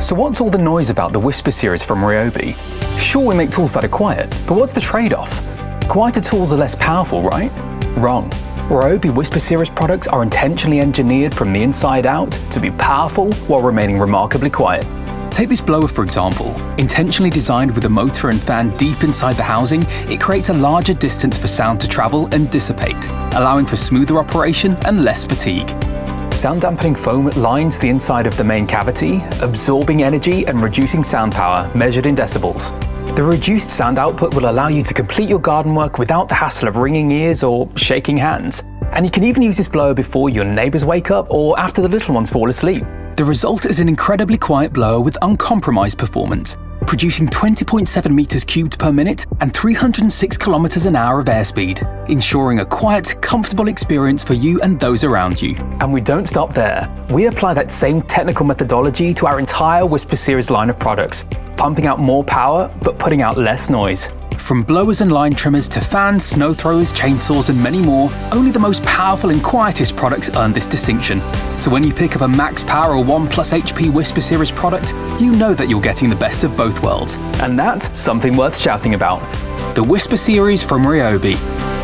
So what's all the noise about the Whisper series from RYOBI? Sure, we make tools that are quiet, but what's the trade-off? Quieter tools are less powerful, right? Wrong. RYOBI Whisper series products are intentionally engineered from the inside out to be powerful while remaining remarkably quiet. Take this blower for example. Intentionally designed with a motor and fan deep inside the housing, it creates a larger distance for sound to travel and dissipate, allowing for smoother operation and less fatigue. Sound dampening foam lines the inside of the main cavity, absorbing energy and reducing sound power measured in decibels. The reduced sound output will allow you to complete your garden work without the hassle of ringing ears or shaking hands. And you can even use this blower before your neighbours wake up or after the little ones fall asleep. The result is an incredibly quiet blower with uncompromised performance, producing 20.7 meters cubed per minute and 306 kilometers an hour of airspeed, ensuring a quiet, comfortable experience for you and those around you. And we don't stop there. We apply that same technical methodology to our entire Whisper series line of products, pumping out more power but putting out less noise. From blowers and line trimmers to fans, snow throwers, chainsaws and many more, only the most powerful and quietest products earn this distinction. So when you pick up a max power or 1+ HP Whisper series product, you know that you're getting the best of both worlds. And that's something worth shouting about. The Whisper series from RYOBI.